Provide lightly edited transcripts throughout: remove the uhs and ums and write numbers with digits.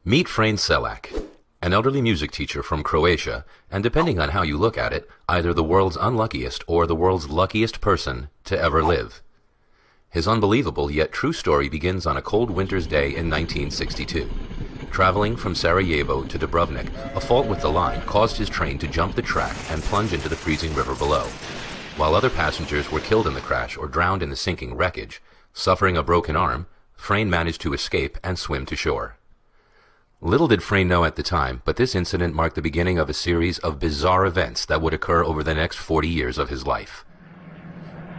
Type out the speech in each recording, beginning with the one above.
Meet Frane Silac, an elderly music teacher from Croatia, and depending on how you look at it, either the world's unluckiest or the world's luckiest person to ever live. His unbelievable yet true story begins on a cold winter's day in 1962. Traveling from Sarajevo to Dubrovnik, a fault with the line caused his train to jump the track and plunge into the freezing river below. While other passengers were killed in the crash or drowned in the sinking wreckage, suffering a broken arm, Frane managed to escape and swim to shore. Little did Frane know at the time, but this incident marked the beginning of a series of bizarre events that would occur over the next 40 years of his life.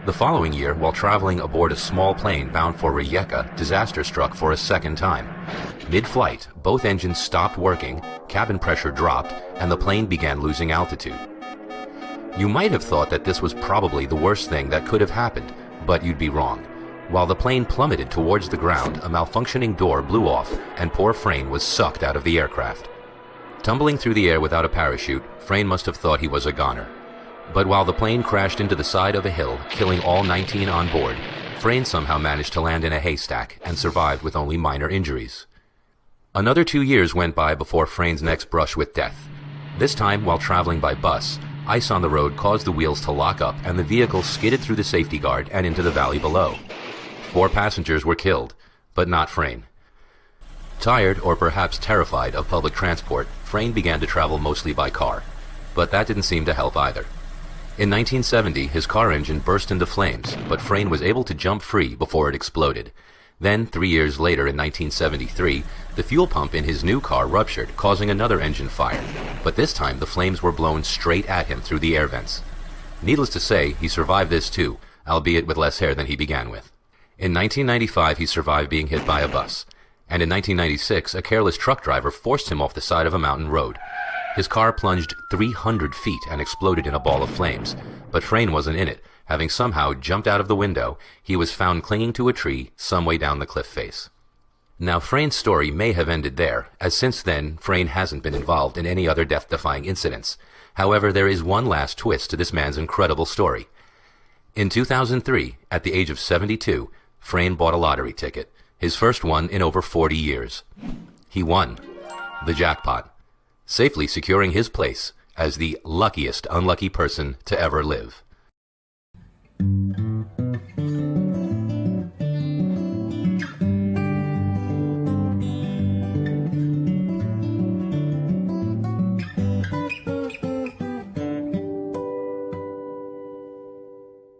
The following year, while traveling aboard a small plane bound for Rijeka, disaster struck for a second time. Mid-flight, both engines stopped working, cabin pressure dropped, and the plane began losing altitude. You might have thought that this was probably the worst thing that could have happened, but you'd be wrong. While the plane plummeted towards the ground, a malfunctioning door blew off, and poor Frane was sucked out of the aircraft. Tumbling through the air without a parachute, Frane must have thought he was a goner. But while the plane crashed into the side of a hill, killing all 19 on board, Frane somehow managed to land in a haystack and survived with only minor injuries. Another 2 years went by before Frane's next brush with death. This time, while traveling by bus, ice on the road caused the wheels to lock up and the vehicle skidded through the safety guard and into the valley below. 4 passengers were killed, but not Frane. Tired, or perhaps terrified, of public transport, Frane began to travel mostly by car. But that didn't seem to help either. In 1970, his car engine burst into flames, but Frane was able to jump free before it exploded. Then, 3 years later in 1973, the fuel pump in his new car ruptured, causing another engine fire. But this time, the flames were blown straight at him through the air vents. Needless to say, he survived this too, albeit with less hair than he began with. In 1995, he survived being hit by a bus. And in 1996, a careless truck driver forced him off the side of a mountain road. His car plunged 300 feet and exploded in a ball of flames. But Frane wasn't in it. Having somehow jumped out of the window, he was found clinging to a tree some way down the cliff face. Now, Frane's story may have ended there, as since then, Frane hasn't been involved in any other death-defying incidents. However, there is one last twist to this man's incredible story. In 2003, at the age of 72, Frane bought a lottery ticket, his first one in over 40 years. He won the jackpot, safely securing his place as the luckiest unlucky person to ever live.